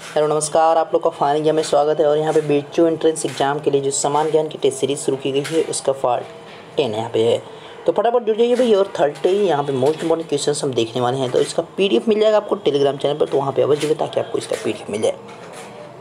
Hello नमस्कार, आप लोग का फाइनल एग्जाम में स्वागत है। और यहाँ पे बीचू एंट्रेंस एग्जाम के लिए जो समान ज्ञान की टेस्ट सीरीज शुरू की गई है उसका पार्ट 10 यहाँ पे है। तो फटाफट जुड़ जाइए भाई। और 30 यहाँ पे मोस्ट इंपॉर्टेंट क्वेश्चन हम देखने वाले हैं। तो इसका पीडीएफ मिल जाएगा आपको टेलीग्राम चैनल पर, तो वहाँ पे अवश्य जुड़े ताकि आपको इसका पीडीएफ मिल जाए।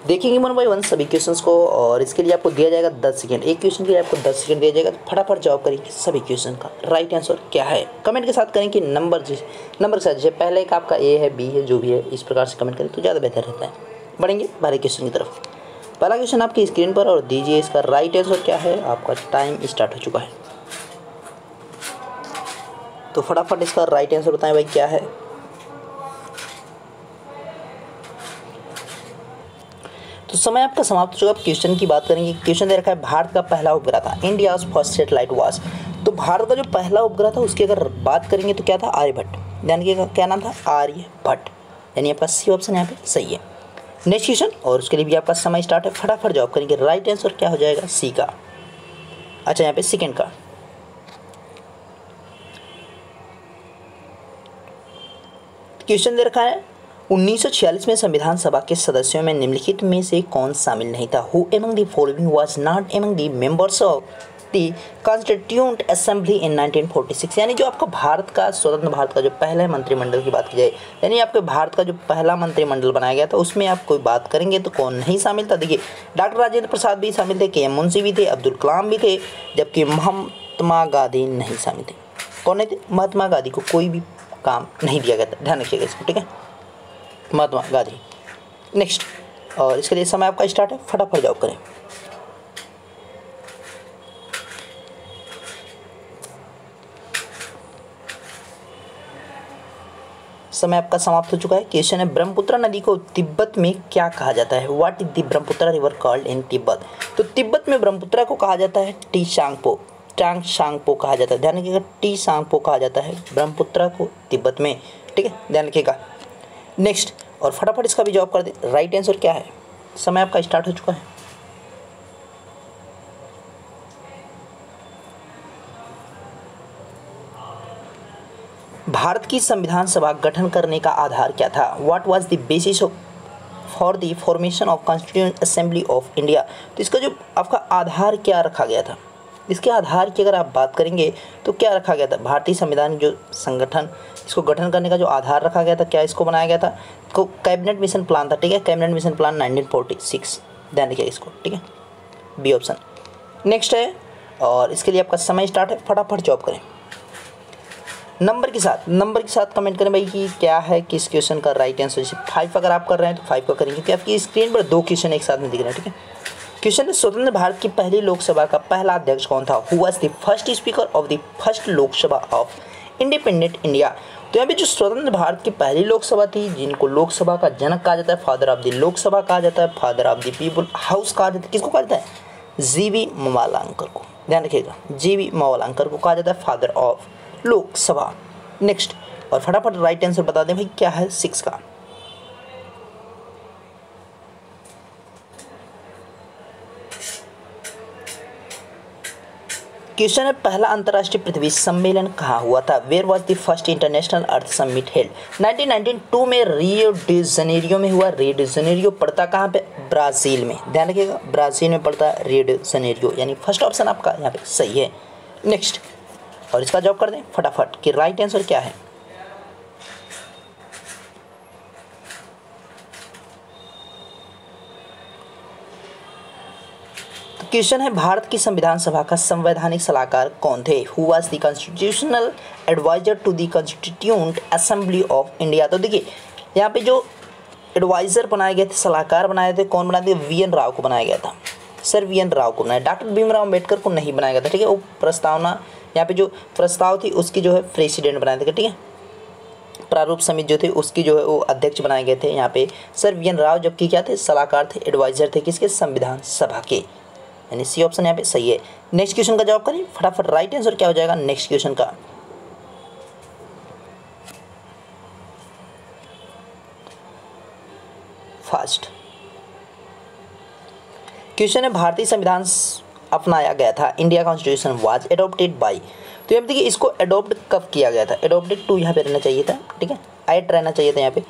देखेंगे 1 बाय 1 सभी क्वेश्चंस को, और इसके लिए आपको दिया जाएगा 10 सेकंड। एक क्वेश्चन के लिए आपको 10 सेकंड दिया जाएगा। तो फटाफट जवाब करेंगे सभी क्वेश्चन का राइट आंसर क्या है। कमेंट के साथ करें कि नंबर के साथ, जैसे पहले का आपका ए है, बी है, जो भी है, इस प्रकार से कमेंट करें तो ज़्यादा बेहतर रहता है। बढ़ेंगे पहले क्वेश्चन की तरफ। पहला क्वेश्चन आपकी स्क्रीन पर, और दीजिए इसका राइट आंसर क्या है। आपका टाइम स्टार्ट हो चुका है, तो फटाफट इसका राइट आंसर बताएं भाई क्या है। तो समय आपका समाप्त हो चुका। क्वेश्चन की बात करेंगे। क्वेश्चन दे रखा है भारत का पहला उपग्रह था, इंडियाज फर्स्ट सैटेलाइट वाज। तो भारत का जो पहला उपग्रह था उसकी अगर बात करेंगे तो क्या था, आर्यभट्ट। ध्यान रखिएगा क्या नाम था, आर्यभट्ट। यानी आपका सी ऑप्शन यहाँ पे सही है। नेक्स्ट क्वेश्चन, और उसके लिए भी आपका समय स्टार्ट है। फटाफट जवाब करेंगे। राइट आंसर क्या हो जाएगा, सी का। अच्छा, यहाँ पे सेकंड का। क्वेश्चन दे रखा है 1946 में संविधान सभा के सदस्यों में निम्नलिखित में से कौन शामिल नहीं था। Who among the following was not among the members of the constituent assembly in 1946। यानी जो आपका भारत का, स्वतंत्र भारत का जो पहले मंत्रिमंडल की बात की जाए, यानी आपके भारत का जो पहला मंत्रिमंडल बनाया गया था उसमें आप कोई बात करेंगे तो कौन नहीं शामिल था। देखिए, डॉक्टर राजेंद्र प्रसाद भी शामिल थे, के.एम. मुंशी भी थे, अब्दुल कलाम भी थे, जबकि महात्मा गांधी नहीं शामिल थे। कौन नहीं थे? महात्मा गांधी को कोई भी काम नहीं दिया गया था। ध्यान रखिएगा इसको, ठीक है, महात्मा गांधी। नेक्स्ट, और इसके लिए समय आपका स्टार्ट है। फटाफट जवाब करें। समय आपका समाप्त हो चुका है। क्वेश्चन है ब्रह्मपुत्र नदी को तिब्बत में क्या कहा जाता है। What is the Brahmaputra river called in Tibet. तो तिब्बत में ब्रह्मपुत्र को कहा जाता है टी सांगपो, टांग सांगपो कहा जाता है। ध्यान रखिएगा, टी सांगपो कहा जाता है ब्रह्मपुत्र को तिब्बत में, ठीक है, ध्यान रखिएगा। नेक्स्ट, और फटाफट इसका भी जवाब कर दे। राइट आंसर क्या है। समय आपका स्टार्ट हो चुका है। भारत की संविधान सभा गठन करने का आधार क्या था। What was the basis for the formation of constituent assembly of India. तो इसका जो आपका आधार क्या रखा गया था, इसके आधार की अगर आप बात करेंगे तो क्या रखा गया था। भारतीय संविधान जो संगठन, इसको गठन करने का जो आधार रखा गया था, क्या इसको बनाया गया था, को कैबिनेट मिशन प्लान था, ठीक है, कैबिनेट मिशन प्लान 1946। ध्यान रखिए इसको, ठीक है, बी ऑप्शन। नेक्स्ट है, और इसके लिए आपका समय स्टार्ट है। फटाफट जवाब करें नंबर के साथ कमेंट करें भाई कि क्या है किस क्वेश्चन का राइट आंसर। जैसे 5 अगर आप कर रहे हैं तो 5 का करेंगे, क्योंकि आपकी स्क्रीन पर 2 क्वेश्चन एक साथ में दिख रहे हैं, ठीक है। क्वेश्चन है स्वतंत्र भारत की पहली लोकसभा का पहला अध्यक्ष कौन था। Who was the first speaker of the first Lok Sabha of independent India. तो यहाँ पे जो स्वतंत्र भारत की पहली लोकसभा थी, जिनको लोकसभा का जनक कहा जाता है, फादर ऑफ द लोकसभा कहा जाता है, father of the people house कहा जाता है, किसको कहा जाता है, जी.वी. मवालांकर को। ध्यान रखिएगा, जी.वी. मवालांकर को कहा जाता है फादर ऑफ लोकसभा। नेक्स्ट, और फटाफट राइट आंसर बता दें भाई क्या है 6 का। क्वेश्चन है पहला अंतर्राष्ट्रीय पृथ्वी सम्मेलन कहाँ हुआ था। Where was the first international earth summit held. 1992 में रियो डी जनेरियो में हुआ। रियो डी जनेरियो पड़ता कहाँ पे, ब्राज़ील में। ध्यान रखिएगा, ब्राज़ील में पड़ता है रियो डी जनेरियो, यानी फर्स्ट ऑप्शन आपका यहाँ पे सही है। नेक्स्ट, और इसका जवाब कर दें फटाफट कि राइट आंसर क्या है। क्वेश्चन है भारत की संविधान सभा का संवैधानिक सलाहकार कौन थे। Who was the constitutional adviser to the constituent assembly of India. तो देखिए यहाँ पे जो एडवाइजर बनाए गए थे, सलाहकार बनाए थे, कौन बनाए थे, वी.एन. राव को बनाया गया था। Sir VN. राव को बनाया, डॉक्टर भीमराव अम्बेडकर को नहीं बनाया गया था, ठीक है। वो प्रस्तावना, यहाँ पे जो प्रस्ताव थी उसकी जो है प्रेसिडेंट बनाए थे, ठीक है। प्रारूप समिति जो थे उसकी जो है वो अध्यक्ष बनाए गए थे यहाँ पे सर वी.एन. राव, जबकि क्या थे, सलाहकार थे, एडवाइजर थे किसके, संविधान सभा के, यानी सी ऑप्शन यहाँ पे सही है। नेक्स्ट क्वेश्चन का जवाब करें फटाफट। राइट आंसर क्या हो जाएगा नेक्स्ट क्वेश्चन का। फर्स्ट क्वेश्चन है भारतीय संविधान अपनाया गया था, India constitution was adopted by. तो यहाँ पे देखिए इसको एडॉप्ट कब किया गया था, एडॉप्टेड टू यहाँ पे रहना चाहिए था, ठीक है, एट रहना चाहिए था यहाँ पे,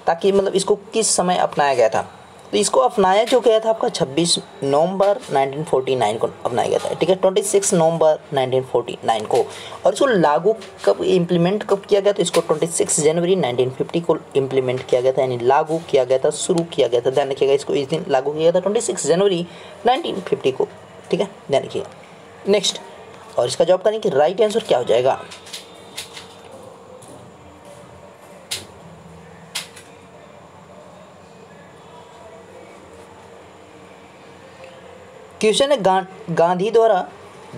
ताकि मतलब इसको किस समय अपनाया गया था। तो इसको अपनाया जो गया था आपका 26 नवंबर 1949 को अपनाया गया था, ठीक है, 26 नवंबर 1949 को। और इसको लागू कब इम्प्लीमेंट कब किया गया, तो इसको 26 जनवरी 1950 को इम्प्लीमेंट किया गया था, यानी लागू किया गया था, शुरू किया गया था। ध्यान रखिएगा, इसको इस दिन लागू किया गया था 26 जनवरी 1950 को, ठीक है, ध्यान रखिएगा। नेक्स्ट, और इसका जवाब करें कि राइट आंसर क्या हो जाएगा। क्वेश्चन है गांधी द्वारा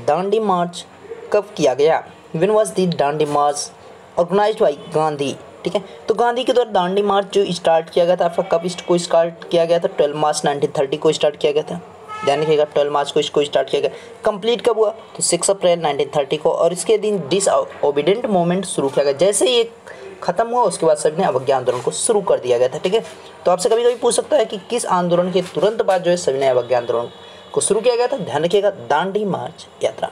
दांडी मार्च कब किया गया। When was the Dandi march organised by Gandhi, ठीक है। तो गांधी के द्वारा दांडी मार्च जो स्टार्ट किया गया था आपका कब इसको स्टार्ट किया गया था, 12 मार्च 1930 को स्टार्ट किया गया था। ध्यान रखिएगा, 12 मार्च को इसको स्टार्ट किया गया। कंप्लीट कब हुआ, तो 6 अप्रैल 1930 को। और इसके दिन डिसओबीडेंट मूवमेंट शुरू किया गया। जैसे ही ये खत्म हुआ उसके बाद सभी ने अवज्ञा आंदोलन को शुरू कर दिया गया था, ठीक है। तो आपसे कभी कभी पूछ सकता है कि किस आंदोलन के तुरंत बाद जो है सभी ने अवज्ञा आंदोलन को शुरू किया गया था। ध्यान रखिएगा, दांडी मार्च यात्रा,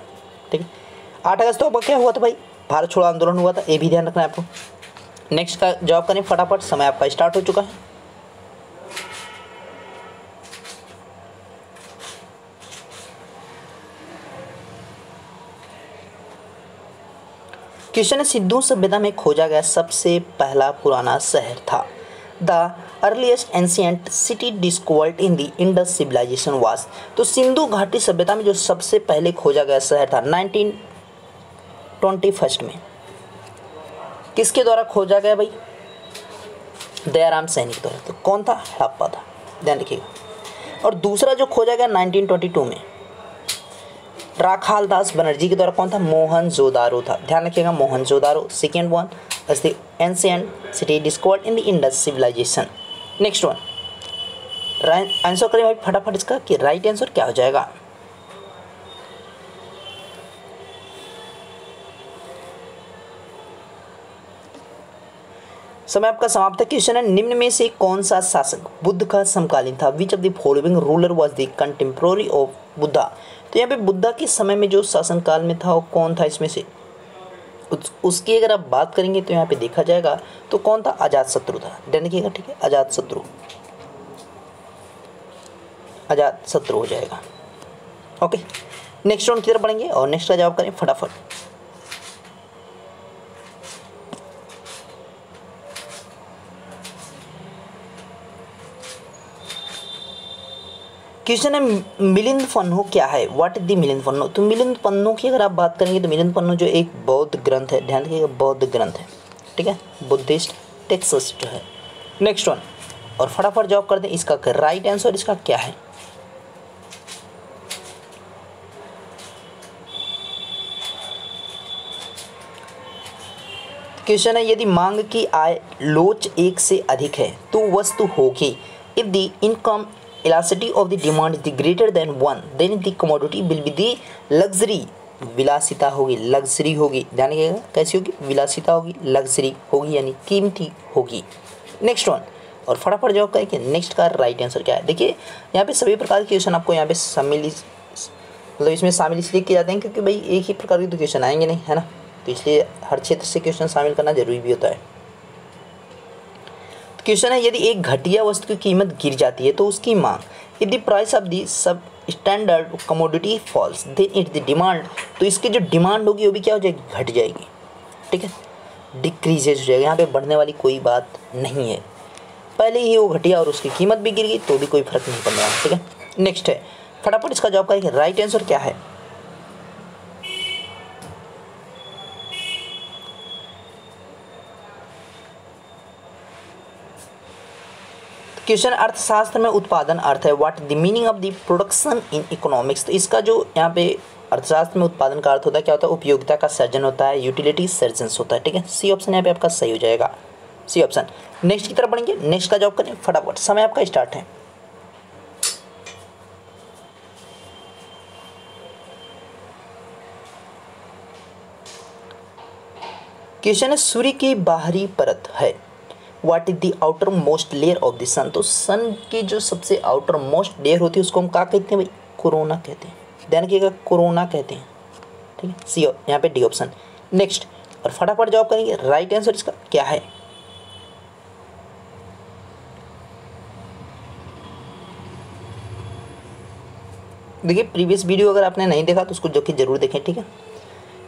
ठीक है। 8 अगस्त को आपका क्या हुआ था भाई, भारत छोड़ो आंदोलन हुआ था, ये भी ध्यान रखना है आपको। नेक्स्ट का जवाब करें फटाफट, समय आपका स्टार्ट हो चुका है। क्वेश्चन है, सिंधु सभ्यता में खोजा गया सबसे पहला पुराना शहर था। The earliest ancient city discovered in the Indus civilisation was. तो सिंधु घाटी सभ्यता में जो सबसे पहले खोजा गया शहर था 1921 में, किसके द्वारा खोजा गया भाई, दयाराम सैनी के द्वारा। तो कौन था, हड़प्पा था, ध्यान रखिएगा। और दूसरा जो खोजा गया 1922 में राखाल दास बनर्जी के द्वारा, कौन था, मोहनजोदारो था, ध्यान रखिएगा, Mohenjodaro. Second one is the ancient city discovered in the Indus civilisation. Next one, answer करें भाई फटाफट इसका कि राइट आंसर क्या हो जाएगा। समय आपका समाप्त है। क्वेश्चन है, निम्न में से कौन सा शासक बुद्ध का समकालीन था। Which of the following ruler was the contemporary of Buddha. तो यहाँ पे बुद्धा के समय में जो शासनकाल में था वो कौन था, इसमें से उसकी अगर आप बात करेंगे तो यहाँ पे देखा जाएगा तो कौन था, अजातशत्रु था। ध्यान रखिएगा, ठीक है, अजातशत्रु हो जाएगा। ओके, नेक्स्ट राउंड की तरफ बढ़ेंगे और नेक्स्ट का जवाब करें फटाफट। क्वेश्चन है, मिलिंद पन्नो क्या है, व्हाट इज द मिलिंद पन्नो। तो मिलिंद पन्नो की अगर आप बात करेंगे तो मिलिंद पन्नो जो एक बौद्ध ग्रंथ है, ध्यान रखिएगा, बौद्ध ग्रंथ है, ठीक है, बुद्धिस्ट टेक्स्ट जो है। नेक्स्ट वन, और फटाफट जवाब कर दें इसका राइट आंसर इसका क्या है। क्वेश्चन है, यदि मांग की आय लोच 1 से अधिक है तो वस्तु होगी। If the income elasticity of the demand is the greater than 1 then the commodity will be the luxury। विलासिता होगी, लग्जरी होगी, ध्यान रखिएगा, कैसी होगी, विलासिता होगी, लग्जरी होगी, यानी कीमती होगी। नेक्स्ट वन, और फटाफट जवाब करें कि नेक्स्ट का राइट आंसर क्या है। देखिए यहाँ पे सभी प्रकार के क्वेश्चन आपको यहाँ पे मतलब इसमें शामिल इसलिए किए जाते हैं क्योंकि भाई एक ही प्रकार के तो क्वेश्चन आएंगे नहीं, है ना, तो इसलिए हर क्षेत्र से क्वेश्चन शामिल करना जरूरी भी होता है। क्वेश्चन है, यदि एक घटिया वस्तु की कीमत गिर जाती है तो उसकी मांग, if the price of the substandard commodity falls then it the demand. तो इसकी जो डिमांड होगी वो भी क्या हो जाएगी, घट जाएगी, ठीक है, डिक्रीजेज हो जाएगा। यहाँ पे बढ़ने वाली कोई बात नहीं है, पहले ही वो घटिया और उसकी कीमत भी गिर गई तो भी कोई फर्क नहीं पड़ने वाला, ठीक है। नेक्स्ट है, फटाफट इसका जवाब करेंगे, राइट आंसर क्या है। क्वेश्चन, अर्थशास्त्र में उत्पादन अर्थ है, what the meaning of the production in economics. तो इसका जो यहाँ पे अर्थशास्त्र में उत्पादन का अर्थ होता है, क्या होता है, उपयोगिता का सर्जन होता है, यूटिलिटी सर्जन्स होता है, ठीक है। सी ऑप्शन यहाँ पे आपका सही हो जाएगा, सी ऑप्शन। नेक्स्ट की तरफ बढ़ेंगे, नेक्स्ट का जवाब करें फटाफट, समय आपका स्टार्ट है। क्वेश्चन है, सूर्य की बाहरी परत है, what is the outermost layer of the sun. तो सन की जो सबसे आउटर मोस्ट लेयर होती है उसको हम क्या कहते हैं भाई, कोरोना कहते हैं, ध्यान रखिएगा, कोरोना कहते हैं, ठीक है, सी यहाँ पे डी ऑप्शन। नेक्स्ट, और फटाफट जवाब करेंगे, राइट आंसर इसका क्या है। देखिए प्रीवियस वीडियो अगर आपने नहीं देखा तो उसको जो कि जरूर देखें, ठीक है।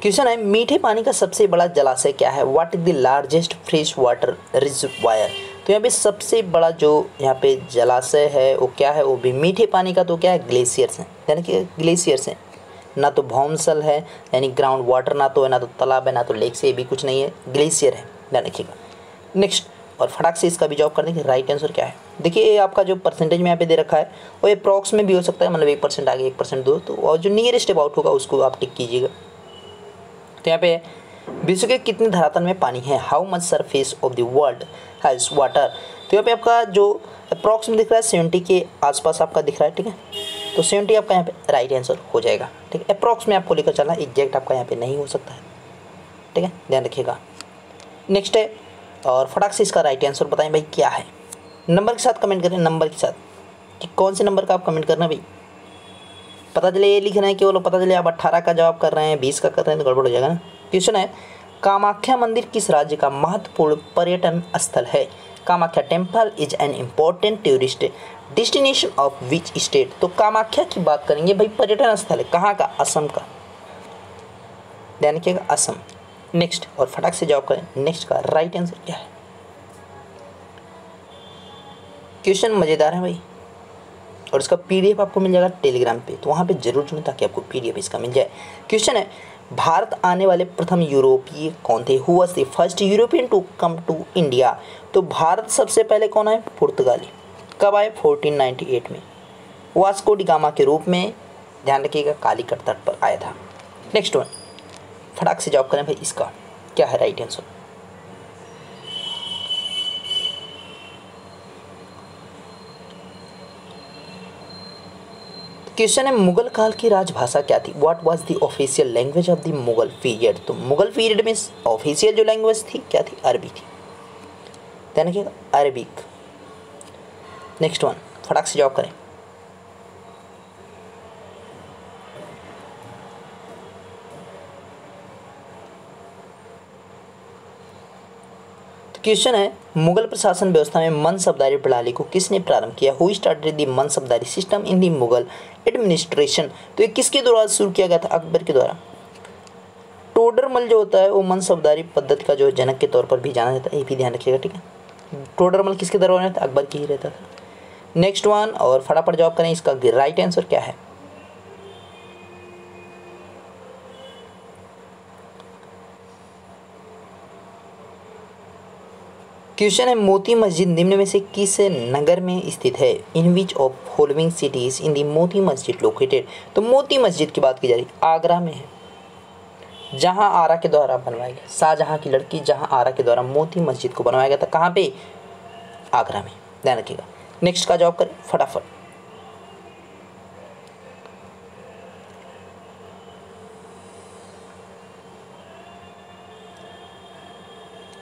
क्वेश्चन है मीठे पानी का सबसे बड़ा जलाशय क्या है? What is the largest fresh water reservoir? तो यहाँ पे सबसे बड़ा जो यहाँ पे जलाशय है वो क्या है? वो भी मीठे पानी का, तो क्या है? ग्लेशियर्स हैं, यानी कि ग्लेशियर्स हैं, ना तो भौमसल है यानी ग्राउंड वाटर, ना तो है, ना तो तालाब है, ना तो लेक से, ये भी कुछ नहीं है, ग्लेशियर है, ध्यान रखिएगा। नेक्स्ट, और फटाक से इसका भी जवाब कर देंगे। राइट आंसर क्या है? देखिए ये आपका जो परसेंटेज में यहाँ पे दे रखा है वो अप्रॉक्स में भी हो सकता है, मतलब 1% आगे 1% दूर, तो और जो नियरेस्ट अबाउट होगा उसको आप टिक कीजिएगा। तो यहाँ पे विश्व के कितने धरातल में पानी है? How much surface of the world has water? तो यहाँ पे आपका जो अप्रॉक्स में दिख रहा है 70 के आसपास आपका दिख रहा है, ठीक है। तो 70 आपका यहाँ पे राइट आंसर हो जाएगा, ठीक है। अप्रॉक्स में आपको लेकर चलना, एग्जैक्ट आपका यहाँ पे नहीं हो सकता है, ठीक है, ध्यान रखिएगा। नेक्स्ट है, और फटाक से इसका राइट आंसर बताएं भाई क्या है। नंबर के साथ कमेंट करें, नंबर के साथ कि कौन से नंबर का आप कमेंट करना भाई। पता चले ये लिख रहे हैं कि वो लोग, पता चले आप 18 का जवाब कर रहे हैं, 20 का कर रहे हैं, तो गड़बड़ हो जाएगा ना। क्वेश्चन है, कामाख्या मंदिर किस राज्य का महत्वपूर्ण पर्यटन स्थल है? Kamakhya temple is an important tourist destination of which state? तो कामाख्या की बात करेंगे भाई, पर्यटन स्थल है कहाँ का? असम का, ध्यान रखिएगा, असम। नेक्स्ट, और फटाक से जवाब करें, नेक्स्ट का राइट आंसर क्या है? क्वेश्चन मज़ेदार है भाई, और इसका पीडीएफ आपको मिल जाएगा टेलीग्राम पे, तो वहाँ पे जरूर चुनें ताकि आपको पीडीएफ इसका मिल जाए। क्वेश्चन है, भारत आने वाले प्रथम यूरोपीय कौन थे? Who was the first European to come to India? तो भारत सबसे पहले कौन आए? पुर्तगाली। कब आए? 1498 में, वास्को डी गामा के रूप में, ध्यान रखिएगा, कालीकट तट पर आया था। नेक्स्ट वन, फटाक से जवाब करें भाई, इसका क्या है राइट आंसर? क्वेश्चन है, मुगल काल की राजभाषा क्या थी? What was the official language of the Mughal period? तो मुगल पीरियड में ऑफिशियल जो लैंग्वेज थी क्या थी? अरबी थी, ध्यान रखिएगा, अरबिक। नेक्स्ट वन, फटाक से जवाब करें। क्वेश्चन है, मुगल प्रशासन व्यवस्था में मनसबदारी प्रणाली को किसने प्रारंभ किया? Who started the मनसबदारी system in the Mughal administration? तो ये किसके द्वारा शुरू किया गया था? अकबर के द्वारा। टोडरमल जो होता है वो मनसबदारी पद्धति का जो जनक के तौर पर भी जाना जाता है, ये भी ध्यान रखिएगा, ठीक है। टोडरमल किसके दरबार में था? अकबर की ही रहता था। नेक्स्ट वन, और फटाफट जवाब करें, इसका राइट आंसर क्या है? क्वेश्चन है, मोती मस्जिद निम्न में से किस नगर में स्थित है? In which of following cities in the Moti Masjid located? तो मोती मस्जिद की बात की जा रही, आगरा में है, जहां आरा के द्वारा बनवाया गया, शाहजहां की लड़की जहां आरा के द्वारा मोती मस्जिद को बनवाया गया था, कहाँ पे? आगरा में, ध्यान रखिएगा। नेक्स्ट का जवाब करें फटाफट।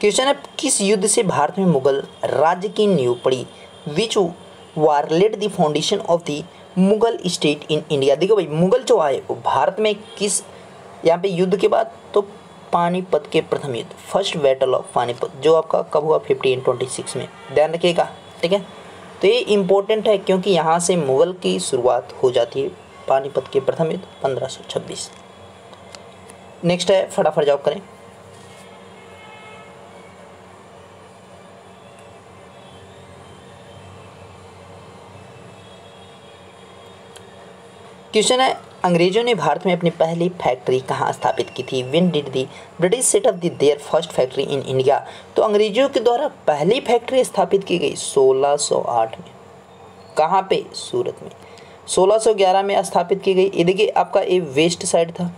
क्वेश्चन है, किस युद्ध से भारत में मुगल राज्य की नींव पड़ी? Which war laid the foundation of the Mughal state in India? देखो भाई, मुगल जो आए वो भारत में किस, यहाँ पे युद्ध के बाद तो पानीपत के प्रथम युद्ध, फर्स्ट बैटल ऑफ पानीपत, जो आपका कब हुआ? 1526 में, ध्यान रखिएगा, ठीक है। तो ये इम्पोर्टेंट है क्योंकि यहाँ से मुगल की शुरुआत हो जाती है, पानीपत के प्रथम युद्ध 1526। नेक्स्ट है, फटाफट जवाब करें। क्वेश्चन है, अंग्रेजों ने भारत में अपनी पहली फैक्ट्री कहाँ स्थापित की थी? When did the British set up their first factory in India? तो अंग्रेजों के द्वारा पहली फैक्ट्री स्थापित की गई 1608 में, कहाँ पे? सूरत में। 1611 में स्थापित की गई। ये देखिए आपका ये वेस्ट साइड था,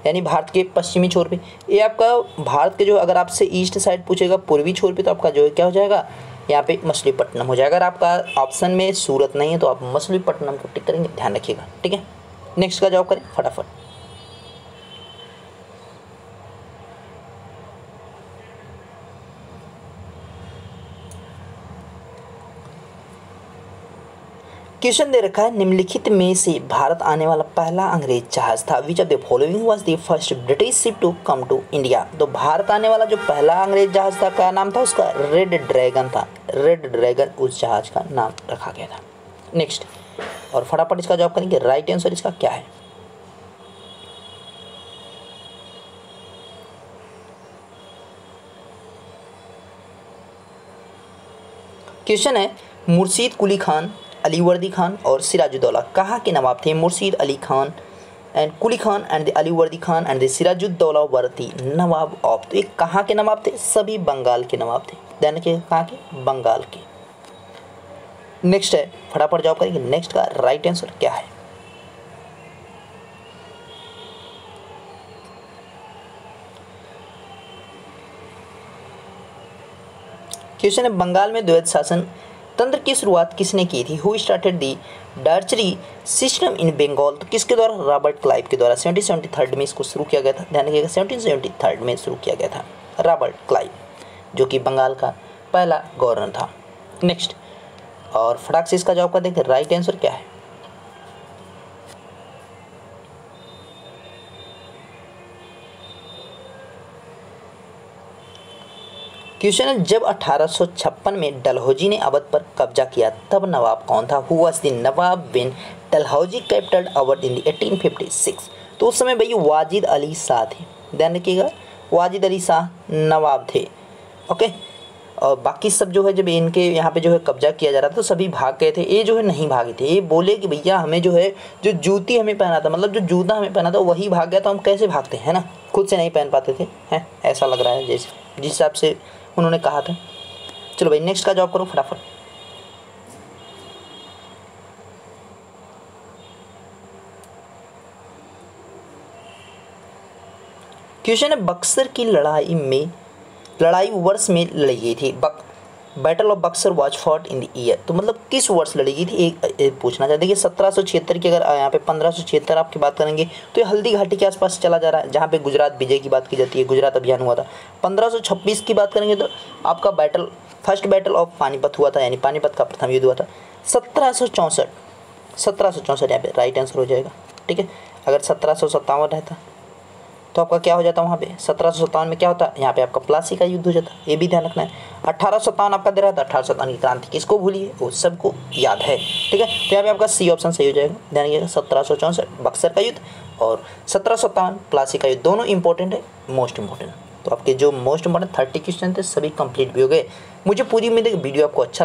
यानी भारत के पश्चिमी छोर पे। ये आपका भारत के जो, अगर आपसे ईस्ट साइड पूछेगा पूर्वी छोर पे, तो आपका जो क्या हो जाएगा? यहाँ पे मछलीपट्टनम हो जाएगा। अगर आपका ऑप्शन में सूरत नहीं है तो आप मछलीपट्टनम को टिक करेंगे, ध्यान रखिएगा, ठीक है। नेक्स्ट का जवाब करें फटाफट। क्वेश्चन दे रखा है, निम्नलिखित में से भारत आने वाला पहला अंग्रेज जहाज था? Which of the following was the first British ship to come to India? तो भारत आने वाला जो पहला अंग्रेज जहाज था, क्या नाम था उसका? रेड ड्रैगन था। रेड ड्रैगन उस जहाज का नाम रखा गया था। नेक्स्ट, और फटाफट इसका जवाब करेंगे। राइट आंसर इसका क्या है? क्वेश्चन है, मुर्शीद कुली खान, अलीवर्दी खान और सिराजुद्दौला कहाँ के नवाब थे? Murshid Ali Khan and Quli Khan and the Alivardi Khan and the Siraj-ud-Daulah were the nawab of. तो ये कहाँ के नवाब थे? सभी बंगाल के नवाब थे। ध्यान रखिए, कहाँ के? बंगाल के। नेक्स्ट है, फटाफट जवाब करेंगे। नेक्स्ट का राइट आंसर क्या है? क्वेश्चन है, बंगाल में द्वैध शासन तंत्र की शुरुआत किसने की थी? Who started the dyarchy system in Bengal? तो किसके द्वारा? रॉबर्ट क्लाइव के द्वारा। 1773 में इसको शुरू किया गया था। ध्यान रखिएगा, 1773 में शुरू किया गया था रॉबर्ट क्लाइव, जो कि बंगाल का पहला गवर्नर था। नेक्स्ट, और फटाक से इसका जवाब कर देंगे। राइट आंसर क्या है? क्वेश्चन है, जब 1856 में डलहौजी ने अवध पर कब्जा किया तब नवाब कौन था? Who was the nawab when Dalhousie captured Awadh in 1856? तो उस समय भाई वाजिद अली शाह थे। ध्यान रखिएगा, वाजिद अली शाह नवाब थे। ओके, और बाकी सब जो है, जब इनके यहाँ पे जो है कब्जा किया जा रहा था तो सभी भाग गए थे। ये जो है नहीं भागे थे। ये बोले कि भैया हमें जो है, जो जूती हमें पहना था, मतलब जो जूता हमें पहना था वही भाग गया, तो हम कैसे भागते हैं ना, खुद से नहीं पहन पाते थे। हैं, ऐसा लग रहा है जैसे जिस हिसाब से उन्होंने कहा था। चलो भाई, नेक्स्ट का जवाब करो फटाफट। क्वेश्चन है, बक्सर की लड़ाई वर्ष में लड़ी गई थी? Battle of Buxar was fought in the year. तो मतलब किस वर्ष लड़ी गई थी, एक पूछना चाहते हैं कि 1776 की। अगर यहाँ पे 1576 आपकी बात करेंगे तो ये हल्दी घाटी के आसपास चला जा रहा है, जहाँ पे गुजरात विजय की बात की जाती है, गुजरात अभियान हुआ था। 1526 की बात करेंगे तो आपका फर्स्ट बैटल ऑफ पानीपत हुआ था, यानी पानीपत का प्रथम युद्ध हुआ था। 1764 यहाँ पे राइट आंसर हो जाएगा। ठीक है, अगर 1757 रहता तो आपका क्या हो जाता वहाँ पे? 1757 में क्या होता? यहाँ पे आपका प्लासी का युद्ध हो जाता। ये भी ध्यान रखना है। 1857 आपका दे रहा था, 1857 की क्रांति किसको भूलिए, वो सबको याद है। ठीक है, तो यहाँ पे आपका सी ऑप्शन सही हो जाएगा। ध्यान रखिएगा, 1764 बक्सर का युद्ध और 1757 प्लासी का युद्ध, दोनों इंपॉर्टेंट है, मोस्ट इंपॉर्टेंट। तो आपके जो मोस्ट इंपॉर्टेंट 30 क्वेश्चन थे सभी कंप्लीट भी हो गए। मुझे पूरी उम्मीद है कि वीडियो आपको अच्छा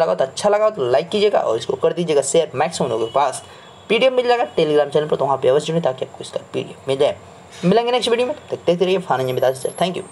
लगा तो लाइक कीजिएगा और इसको कर दीजिएगा शेयर मैक्सिमम लोगों के पास। PDF मिल जाएगा टेलीग्राम चैनल पर, तो वहाँ पे अवश्य जुड़े ताकि आपको इसका PDF मिल जाए। मिलेंगे नेक्स्ट वीडियो में, देखते रहिए फान इंजन। Thank you.